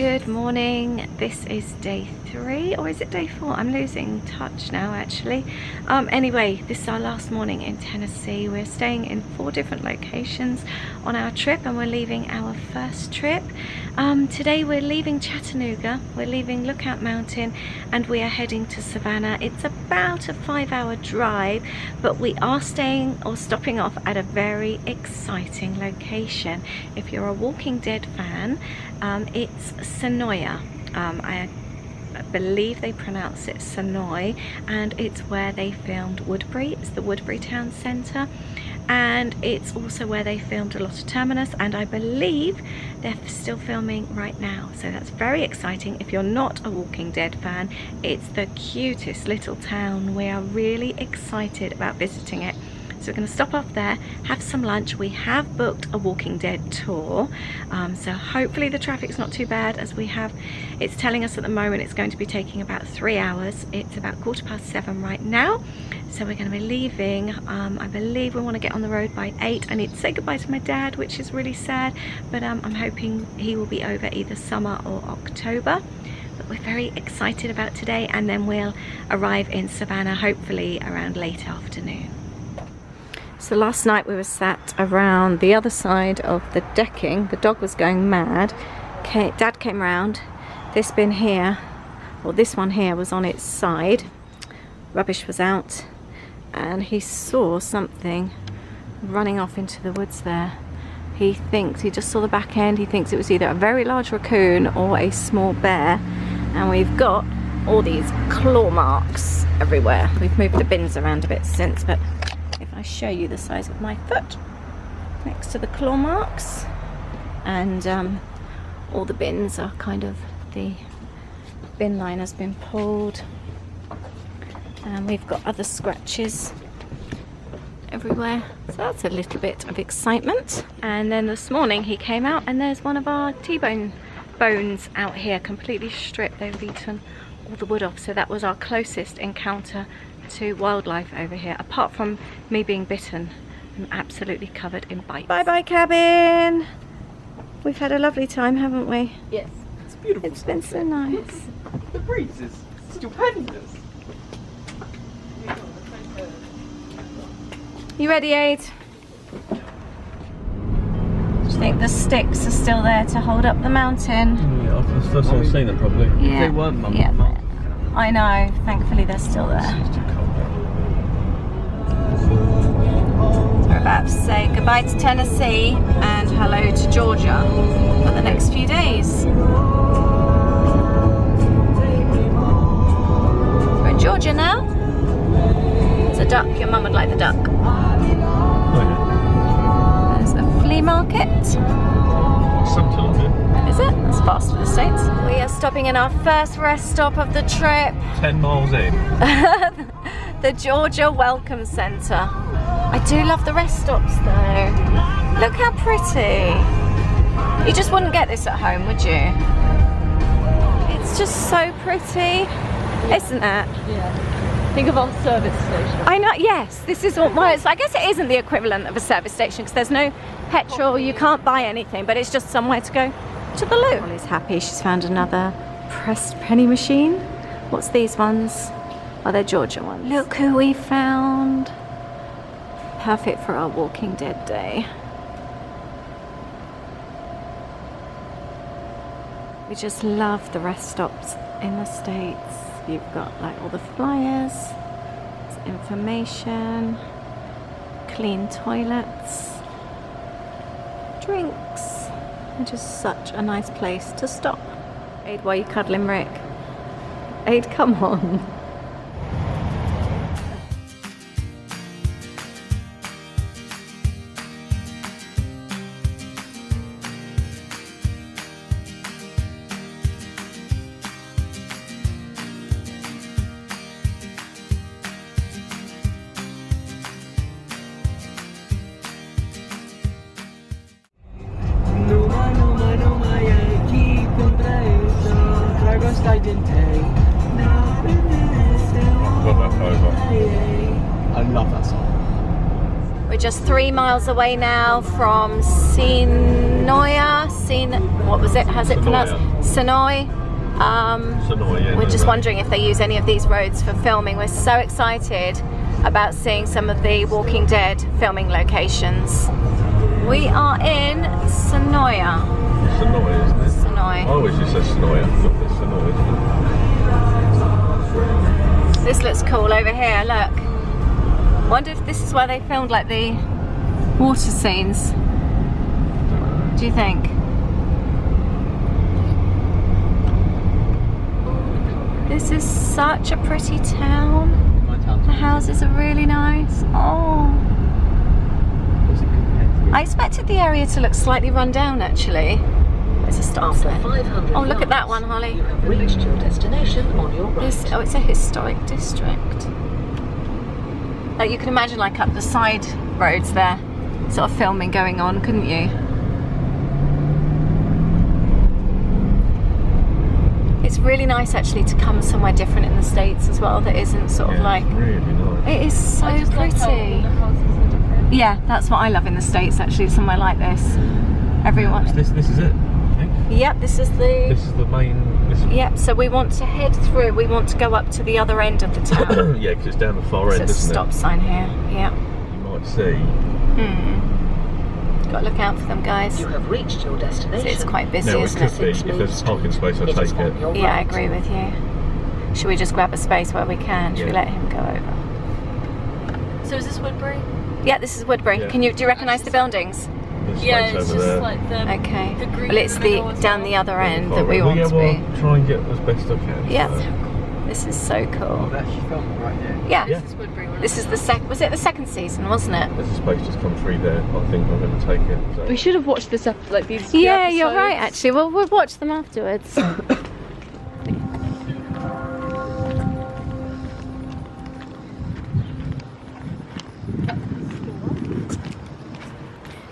Good morning. This is day 3, or is it day 4? I'm losing touch now actually. Anyway, this is our last morning in Tennessee. We're staying in 4 different locations on our trip, and we're leaving our first trip. Today we're leaving Chattanooga, we're leaving Lookout Mountain, and we are heading to Savannah. It's about a 5-hour drive, but we are staying or stopping off at a very exciting location. If you're a Walking Dead fan, it's Senoia. I believe they pronounce it Senoia, and it's where they filmed Woodbury. It's the Woodbury Town Centre, and it's also where they filmed a lot of Terminus, and I believe they're still filming right now, so that's very exciting. If you're not a Walking Dead fan, it's the cutest little town. We are really excited about visiting it. So we're going to stop off there, have some lunch. We have booked a Walking Dead tour, so hopefully the traffic's not too bad, as it's telling us at the moment it's going to be taking about 3 hours. It's about 7:15 right now, so we're going to be leaving. I believe we want to get on the road by 8. I need to say goodbye to my dad, which is really sad, but I'm hoping he will be over either summer or October. But we're very excited about today, and then we'll arrive in Savannah hopefully around late afternoon. So last night we were sat around the other side of the decking. The dog was going mad. Dad came round. This bin here, or this one here, was on its side. Rubbish was out, and he saw something running off into the woods there. He just saw the back end. He thinks it was either a very large raccoon or a small bear. And we've got all these claw marks everywhere. We've moved the bins around a bit since, but if I show you the size of my foot next to the claw marks, and all the bins are the bin line has been pulled, and we've got other scratches everywhere, so that's a little bit of excitement. And then this morning he came out, and there's one of our T-bone bones out here, completely stripped. They've eaten all the wood off, so that was our closest encounter to wildlife over here, apart from me being bitten. I'm absolutely covered in bites. Bye bye cabin. We've had a lovely time, haven't we? Yes. It's beautiful. It's been so nice. The breeze is stupendous. You ready, Aid? Do you think the sticks are still there to hold up the mountain? Yeah, that's the first time I've seen them probably. Yeah. If they weren't, Mum. Yeah. I know, thankfully they're still there. It's too cold. We're about to say goodbye to Tennessee and hello to Georgia for the next few days. We're in Georgia now. It's a duck. Your mum would like the duck. There's a flea market. Is it? That's fast for the States. We are stopping in our first rest stop of the trip. 10 miles in. The Georgia Welcome Centre. I do love the rest stops though. Look how pretty. You just wouldn't get this at home, would you? It's just so pretty, isn't it? Yeah. Think of our service station. I know, yes. This is what I guess it isn't the equivalent of a service station, because there's no petrol, you can't buy anything, but it's just somewhere to go to the loo. Molly's happy, she's found another pressed penny machine. What's these ones? Oh, they're Georgia ones. Look who we found. Perfect for our Walking Dead day. We just love the rest stops in the States. You've got like all the flyers, information, clean toilets, drinks, and just such a nice place to stop. Aid, why are you cuddling Rick? Aid, come on. Got that over. I love that song. We're just 3 miles away now from Senoia. What was it? How's it pronounced? Senoia. Senoia, We're just wondering if they use any of these roads for filming. We're so excited about seeing some of the Walking Dead filming locations. We are in Senoia. Senoia, isn't it? Senoia. I always just say Senoia. Look, it's Senoia, isn't it? This looks cool over here, look. Wonder if this is where they filmed like the water scenes. Do you think? This is such a pretty town. The houses are really nice. Oh. I expected the area to look slightly run down actually. There's a stop sign. Oh, look at that one, Holly. You have reached your destination on your right. Oh, it's a historic district. Like you can imagine like up the side roads there, sort of filming going on, couldn't you? It's really nice actually to come somewhere different in the States as well that isn't sort of like... Really nice. It is so pretty. Yeah, that's what I love in the States actually, somewhere like this. Everyone... This is it, I think. Yep, this is the main... Yep, so we want to head through, we want to go up to the other end of the town. Yeah, because it's down the far end, There's a isn't stop sign here, yeah. You might see. Got to look out for them, guys. You have reached your destination. It's quite busy, No, it isn't could it? be. If there's a parking space, I'll take it. Yeah, I agree with you. Should we just grab a space where we can? Should we let him go over? So is this Woodbury? Yeah, this is Woodbury. Yeah. Do you recognise the buildings? There's Yeah, space it's over just there. like the Okay. the green Well, it's in the middle the as down well. the other end Far that we away. want Yeah, to well, be. try and get as best I can. Yeah. So. This is so cool. This Yeah. is Woodbury. This is the was it the second season, wasn't it? There's a space just come through there. I think I'm going to take it. So. We should have watched this episode, like these. Yeah, you're right. Actually, well, we'll watch them afterwards.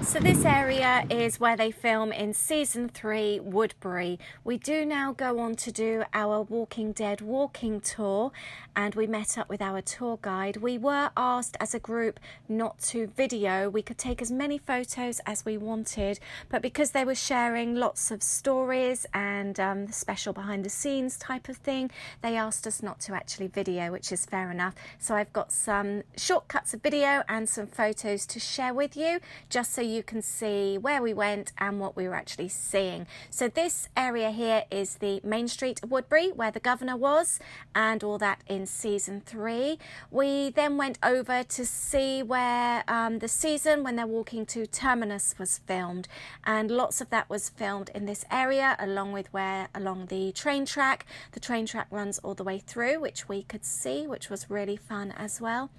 So this area is where they film in season 3, Woodbury. We do now go on to do our Walking Dead walking tour, and we met up with our tour guide. We were asked as a group not to video. We could take as many photos as we wanted, but because they were sharing lots of stories and the special behind the scenes type of thing, they asked us not to actually video, which is fair enough. So I've got some shortcuts of video and some photos to share with you, just so you can see where we went and what we were actually seeing. So this area here is the main street of Woodbury, where the governor was, and all that in season 3. We then went over to see where the season when they're walking to Terminus was filmed, and lots of that was filmed in this area, along with along the train track. The train track runs all the way through, which we could see, which was really fun as well.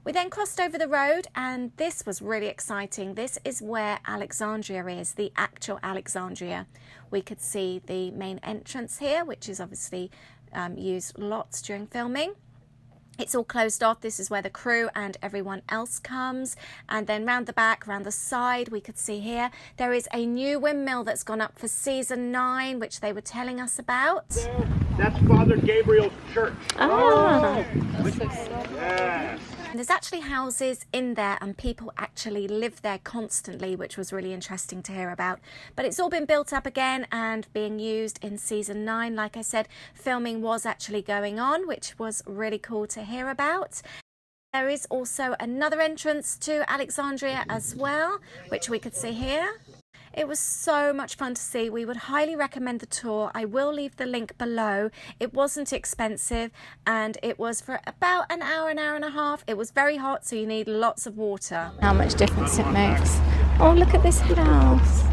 We then crossed over the road, and this was really exciting. This is where Alexandria is, the actual Alexandria. We could see the main entrance here, which is obviously used lots during filming. It's all closed off. This is where the crew and everyone else comes. And then round the back, round the side, we could see here, there is a new windmill that's gone up for season 9, which they were telling us about. That's Father Gabriel's church. Ah. Yes. There's actually houses in there, and people actually live there constantly, which was really interesting to hear about. But it's all been built up again and being used in season 9. Like I said, filming was actually going on, which was really cool to hear about. There is also another entrance to Alexandria as well, which we could see here. It was so much fun to see. We would highly recommend the tour. I will leave the link below. It wasn't expensive, and it was for about an hour and a half. It was very hot, so you need lots of water. How much difference it makes. Oh, look at this house.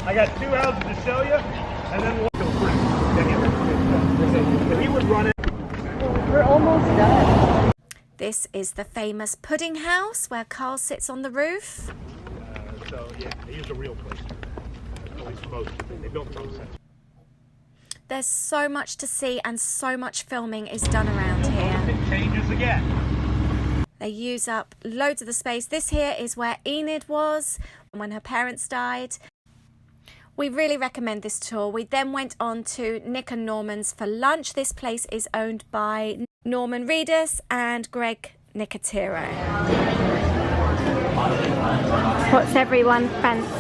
I got 2 houses to show you, and then we'll go through. He would run it. We're almost done. This is the famous pudding house where Carl sits on the roof. So, yeah, they use a real place. At least most. They built their own sense. There's so much to see, and so much filming is done around here. It changes again. They use up loads of the space. This here is where Enid was when her parents died. We really recommend this tour. We then went on to Nick and Norman's for lunch. This place is owned by Norman Reedus and Greg Nicotero. What's everyone fancying?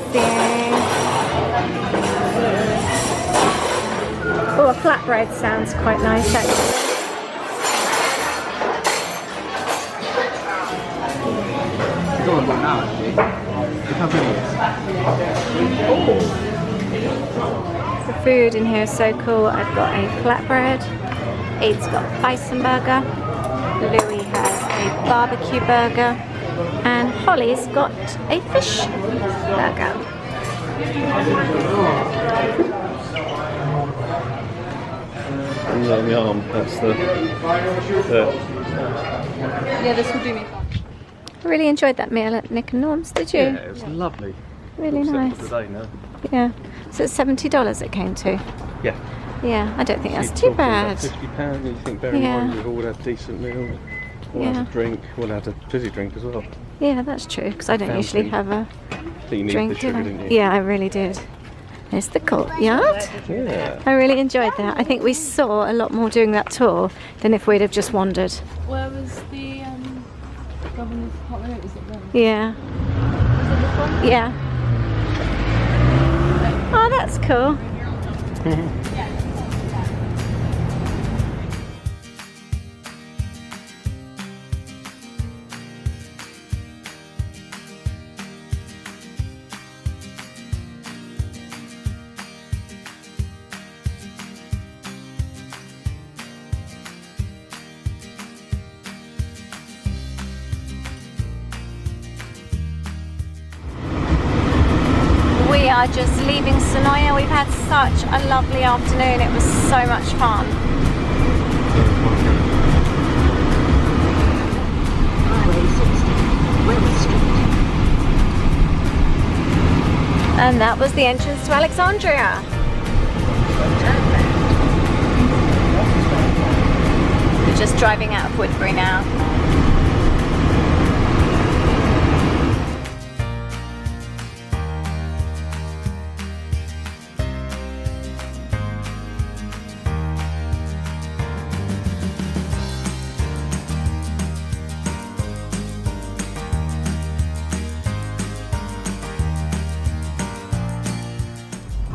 Oh, a flatbread sounds quite nice actually. The food in here is so cool. I've got a flatbread. Aid's got bison burger. Louis has a barbecue burger. And Holly's got a fish burger. On the arm, that's the Yeah, this would do me fine. I really enjoyed that meal at Nick and Norm's, did you? yeah, it was lovely. Really Except nice. for today now. Yeah. So it's $70 it came to. Yeah. Yeah, I don't think that's You're too talking bad. about £50, you think, bear in Yeah. mind we've all had decent meals. We'll Yeah. have a drink, we'll have a fizzy drink as well. Yeah, that's true, because I don't usually have a So you need drink, the sugar, do I? didn't you? Yeah, I really did. There's the courtyard. Yeah. I really enjoyed that. I think we saw a lot more during that tour than if we'd have just wandered. Where was the governor's apartment? Was it there? Yeah. Was it this one? Yeah. Oh, that's cool. We are just leaving Senoia. We've had such a lovely afternoon. It was so much fun. Highway 60, Wells Street. And that was the entrance to Alexandria. We're just driving out of Woodbury now.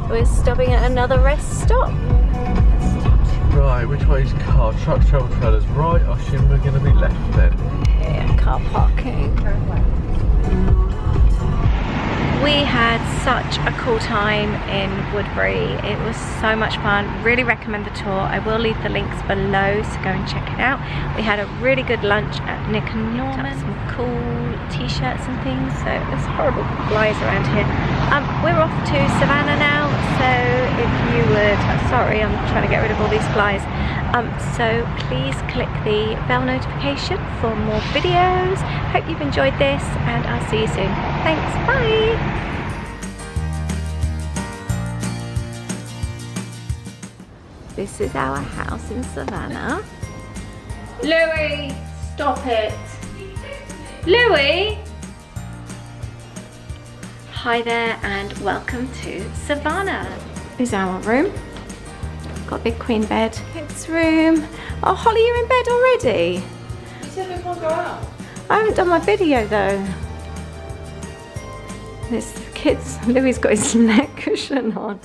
We're stopping at another rest stop. Right, which way is car? Truck, travel trailers right. I assume we're going to be left then. Yeah, car parking. We had such a cool time in Woodbury. It was so much fun. Really recommend the tour. I will leave the links below, so go and check it out. We had a really good lunch at Nick and Norman. Some cool t-shirts and things. So there's horrible flies around here. We're off to Savannah now. So if you would, sorry, I'm trying to get rid of all these flies. So please click the bell notification for more videos. Hope you've enjoyed this, and I'll see you soon. Thanks, bye. This is our house in Savannah. Louis, stop it. Louis! Hi there and welcome to Savannah. This is our room. Got a big queen bed. Kids' room. Oh, Holly, you're in bed already? You said we can't go out. I haven't done my video though. This kids, Louis got his neck cushion on.